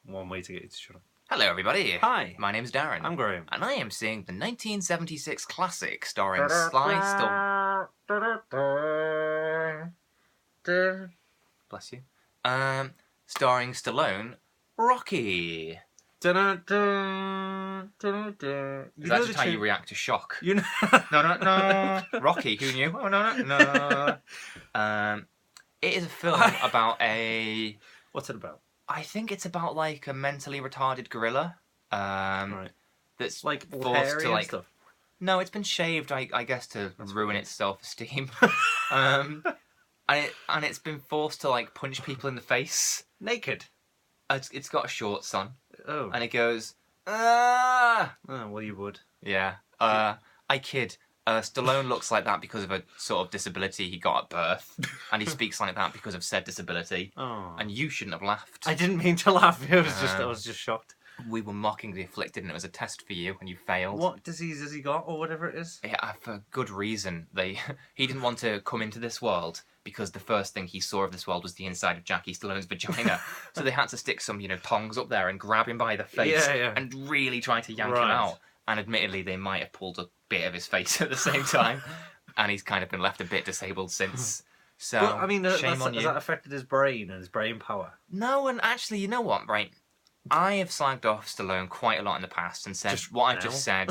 one way to get you to shut up. Hello, everybody. Hi. My name's Darren. I'm Graham. And I am seeing the 1976 classic starring Sly Stallone. Bless you. Starring Stallone, Rocky. Is that just how you react to shock? You know. No. Rocky, who knew? Oh, no. It is a film about a... What's it about? I think it's about like a mentally retarded gorilla. Right. That's like forced to like. Stuff. No, it's been shaved, I guess, to ruin its self-esteem. and it's been forced to like punch people in the face. Naked. It's got a shorts on. Oh. And it goes, ah! Oh, well, you would. Yeah. I kid. Stallone looks like that because of a sort of disability he got at birth, and he speaks like that because of said disability. Oh. And you shouldn't have laughed. I didn't mean to laugh. I was just shocked. We were mocking the afflicted, and it was a test for you, and you failed. What disease has he got, or whatever it is? Yeah, for good reason. He didn't want to come into this world because the first thing he saw of this world was the inside of Jackie Stallone's vagina. So they had to stick some, tongs up there and grab him by the face and really try to yank him out. And admittedly, they might have pulled a bit of his face at the same time, and he's kind of been left a bit disabled since. So, but, I mean, shame on you. Has that affected his brain and his brain power? No, and actually, you know what, right? I have slagged off Stallone quite a lot in the past and said what I've just said,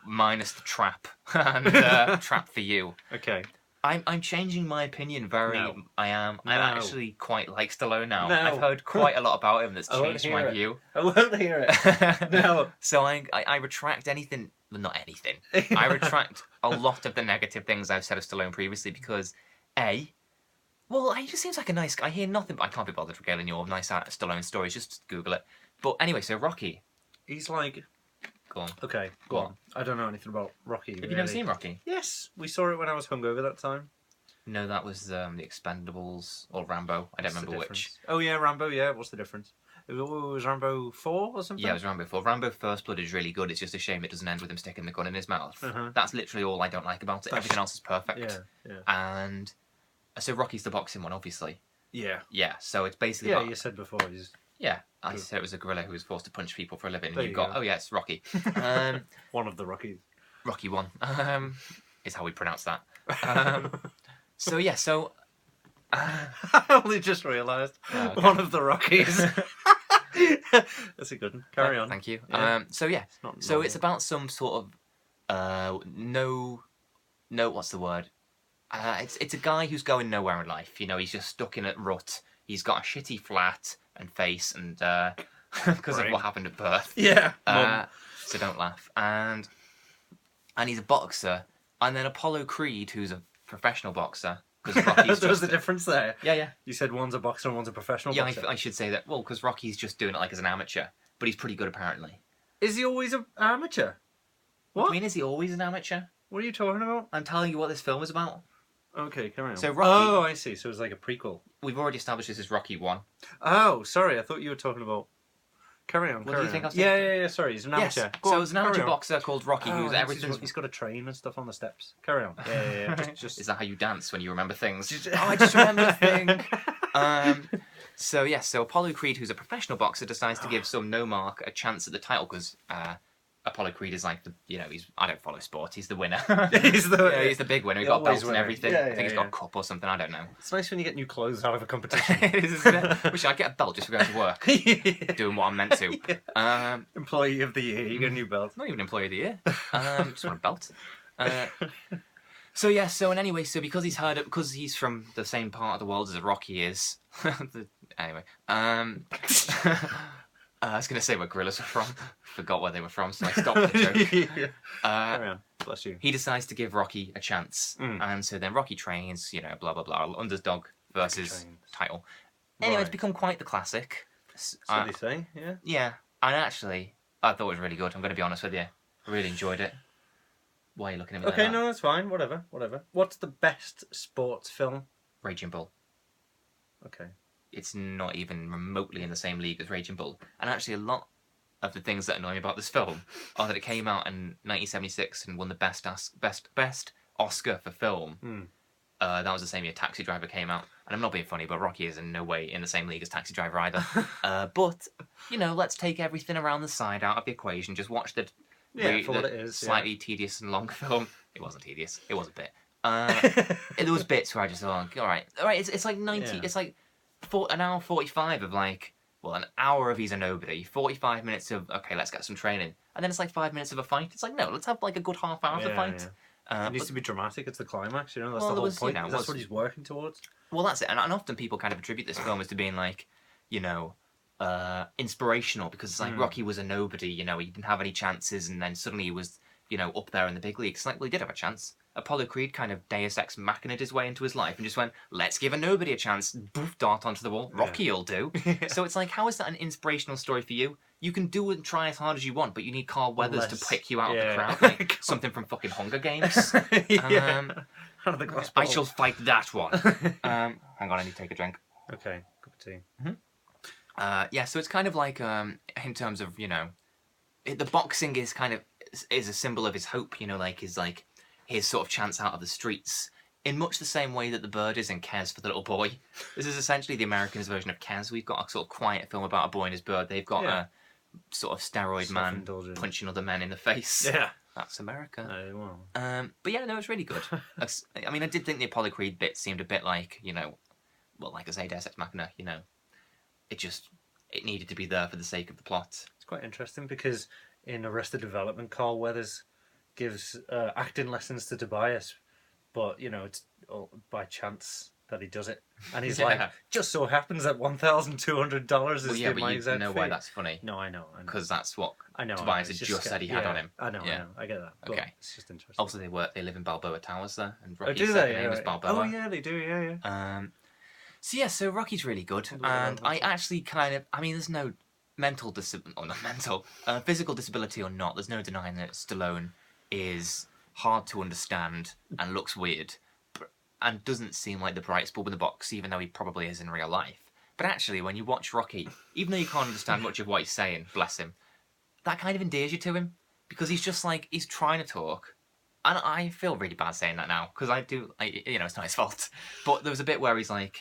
minus the trap, and trap for you. Okay. I'm changing my opinion I am. No. I actually quite like Stallone now. No. I've heard quite a lot about him that's changed my view. I won't hear it. No. So I retract anything... Well, not anything. I retract a lot of the negative things I've said of Stallone previously because, well, he just seems like a nice guy. I hear nothing, but I can't be bothered regaling you all nice Stallone stories. Just Google it. But anyway, so Rocky. He's like... Go on. Okay, go on. I don't know anything about Rocky. Have you never seen Rocky? Yes, we saw it when I was hungover that time. No, that was the Expendables or Rambo. I don't remember which. Oh yeah, Rambo. Yeah, what's the difference? It was Rambo 4 or something. Yeah, it was Rambo 4. Rambo First Blood is really good. It's just a shame it doesn't end with him sticking the gun in his mouth. That's literally all I don't like about it. Everything else is perfect. Yeah. And so Rocky's the boxing one, obviously. Yeah. Yeah. So it's basically. Yeah, you said before. Yeah, I said it was a gorilla who was forced to punch people for a living. There And you got, go. oh yeah, it's Rocky. One of the Rockies. Rocky 1 is how we pronounce that. So yeah, so... I only just realised. okay. One of the Rockies. That's a good one. Carry on. Thank you. Yeah. It's about some sort of... what's the word? It's a guy who's going nowhere in life. He's just stuck in a rut. He's got a shitty flat and face and because of what happened at birth. Yeah. So don't laugh. And he's a boxer. And then Apollo Creed, who's a professional boxer. Because Rocky's there was the difference there. Yeah. You said one's a boxer and one's a professional boxer. Yeah, I should say that. Well, because Rocky's just doing it like as an amateur. But he's pretty good, apparently. Is he always an amateur? What do you mean, is he always an amateur? What are you talking about? I'm telling you what this film is about. Okay, carry on. So Rocky... Oh, I see. So it's like a prequel. We've already established this as Rocky 1. Oh, sorry. I thought you were talking about... Carry on. What do you think I was Yeah. Sorry, he's an amateur. Yes. So it's an amateur boxer called Rocky who's everything. He's got a train and stuff on the steps. Carry on. Yeah. Just... Is that how you dance when you remember things? I just remember a thing. So Apollo Creed, who's a professional boxer, decides to give some no-mark a chance at the title because Apollo Creed is like I don't follow sport. He's the winner. he's the big winner. He's got belts and everything. I think he's got a cup or something. I don't know. It's nice when you get new clothes out of a competition. Wish I'd get a belt just for going to work, doing what I'm meant to. Yeah. Employee of the year. You get a new belt. Not even employee of the year. Just want a belt. So because he's from the same part of the world as Rocky is. Anyway. I was going to say where gorillas were from. Forgot where they were from, so I stopped the joke. Carry on. Bless you. He decides to give Rocky a chance. And so then Rocky trains, blah, blah, blah. Underdog versus title. Anyway, it's become quite the classic. So they say, yeah? Yeah. And actually, I thought it was really good. I'm going to be honest with you. I really enjoyed it. Why are you looking at me like that? Okay, no, that's fine. Whatever. What's the best sports film? Raging Bull. Okay. It's not even remotely in the same league as Raging Bull. And actually a lot of the things that annoy me about this film are that it came out in 1976 and won the best Oscar for film. That was the same year Taxi Driver came out. And I'm not being funny, but Rocky is in no way in the same league as Taxi Driver either. But let's take everything around the side out of the equation. Just watch the for what it is, slightly tedious and long film. It wasn't tedious. It was a bit. There was bits where I just thought, all right. It's like 90. Yeah. It's like an hour 45 of like, well, an hour of he's a nobody. 45 minutes of okay, let's get some training, and then it's like 5 minutes of a fight. It's like no, let's have like a good half hour of the fight. It needs to be dramatic. It's the climax, That's well, the whole was, point. That's what he's working towards. Well, that's it. And often people kind of attribute this film as to being like, inspirational because it's like Rocky was a nobody. He didn't have any chances, and then suddenly he was, up there in the big leagues. It's like, well, he did have a chance. Apollo Creed kind of Deus Ex Machina'd his way into his life and just went, let's give a nobody a chance. Boof, dart onto the wall. Rocky'll do. So it's like, how is that an inspirational story for you? You can do it and try as hard as you want, but you need Carl Weathers to pick you out of the crowd. Like something from fucking Hunger Games. I shall fight that one. Hang on, I need to take a drink. Okay, cup of tea. So it's kind of like, in terms of, the boxing is kind of, is a symbol of his hope, his sort of chance out of the streets, in much the same way that the bird is in Kes for the little boy. This is essentially the Americans' version of Kes. We've got a sort of quiet film about a boy and his bird. They've got a sort of steroid man punching other men in the face. Yeah. That's America. Well. But yeah, no, it's really good. I mean, I did think the Apollo Creed bit seemed a bit like, well, like I say, Deus Ex Machina, it needed to be there for the sake of the plot. It's quite interesting because in Arrested Development, Carl Weathers gives acting lessons to Tobias, but it's all by chance that he does it, and he's like, just so happens that $1,200 is the my exact you know fee. why that's funny? No, I know. Because that's what Tobias had just said he had on him. I know, I get that. But okay, it's just interesting. Also, they live in Balboa Towers there, and Rocky's do second they? name is Balboa. Oh yeah, they do. Yeah. So Rocky's really good, and I actually kind of, there's no mental disability, or not mental, physical disability or not, there's no denying that Stallone is hard to understand and looks weird, and doesn't seem like the brightest bulb in the box, even though he probably is in real life. But actually, when you watch Rocky, even though you can't understand much of what he's saying, bless him, that kind of endears you to him, because he's just like, he's trying to talk. And I feel really bad saying that now, because it's not his fault. But there was a bit where he's like,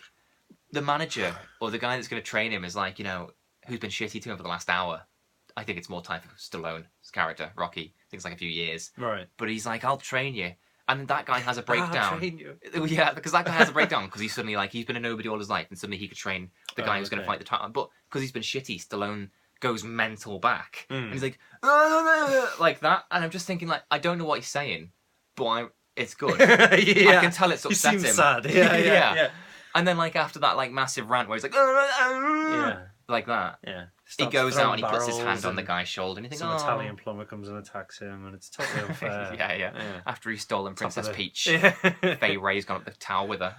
the manager, or the guy that's going to train him is like, who's been shitty to him for the last hour. I think it's more time for Stallone's character, Rocky. I think it's like a few years. Right. But he's like, I'll train you. And that guy has a breakdown. I'll train you. Yeah, because that guy has a breakdown because he's suddenly like, he's been a nobody all his life, and suddenly he could train the guy who's going to fight the title. But because he's been shitty, Stallone goes mental back. And he's like, like that. And I'm just thinking, like, I don't know what he's saying, but it's good. I can tell it's upsetting. He seems sad. Yeah. And then, like, after that, like, massive rant where he's like, like that. Yeah. He goes out and he puts his hand on the guy's shoulder and you think, some Italian plumber comes and attacks him, and it's totally unfair. yeah. After he's stolen Princess Peach, Fay Ray's gone up the tower with her.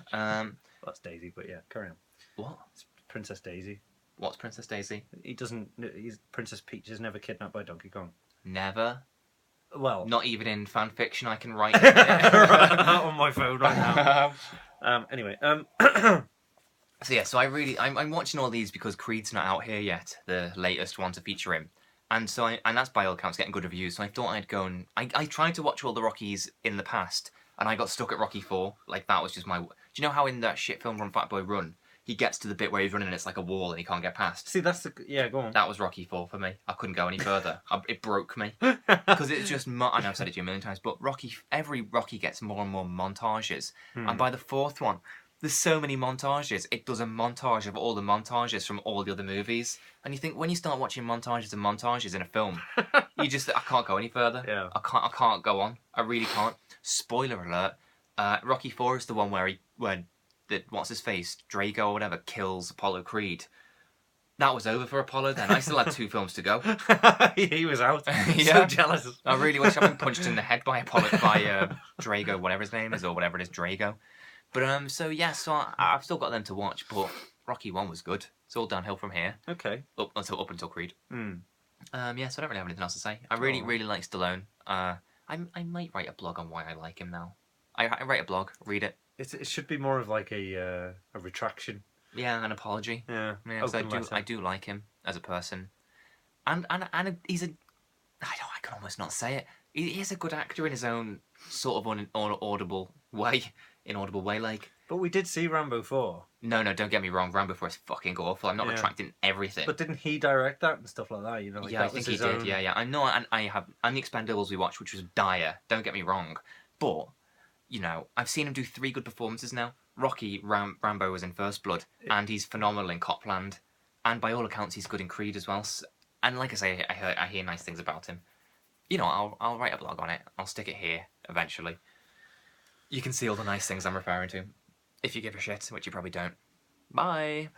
That's Daisy, but yeah, carry on. What? It's Princess Daisy. What's Princess Daisy? Princess Peach is never kidnapped by Donkey Kong. Never? Well, not even in fan fiction I can write. Right on my phone right now. Anyway, So I'm watching all these because Creed's not out here yet, the latest one to feature him, and so and that's by all accounts getting good reviews. So I thought I'd go and I tried to watch all the Rockies in the past, and I got stuck at Rocky 4. Like that was just my. Do you know how in that shit film Run Fat Boy Run, he gets to the bit where he's running and it's like a wall and he can't get past? See, that's go on. That was Rocky 4 for me. I couldn't go any further. It broke me because it's just. I know I've said it to you a million times, but every Rocky gets more and more montages, and by the fourth one. There's so many montages. It does a montage of all the montages from all the other movies. And you think, when you start watching montages and montages in a film, I can't go any further. Yeah. I can't go on. I really can't. Spoiler alert. Rocky 4 is the one where what's his face? Drago or whatever kills Apollo Creed. That was over for Apollo then. I still had 2 films to go. He was out. Yeah. So jealous. I really wish I'd been punched in the head by Drago, whatever his name is, or whatever it is, Drago. But so I've still got them to watch, but Rocky 1 was good. It's all downhill from here. Okay. Up until Creed. So I don't really have anything else to say. I really like Stallone. I might write a blog on why I like him now. I write a blog, read it. It should be more of like a retraction. Yeah, an apology. Yeah. I do like him as a person, and he's a. I can almost not say it. He is a good actor in his own sort of inaudible way. Like But we did see Rambo 4. No, don't get me wrong. Rambo 4 is fucking awful. I'm not retracting everything. But didn't he direct that and stuff like that? You know, like yeah, I think he did. Yeah. I know, and the Expendables we watched, which was dire. Don't get me wrong, but you know, I've seen him do 3 good performances now. Rambo was in First Blood, and he's phenomenal in Copland, and by all accounts, he's good in Creed as well. And like I say, I hear nice things about him. You know, I'll write a blog on it. I'll stick it here eventually. You can see all the nice things I'm referring to. If you give a shit, which you probably don't. Bye.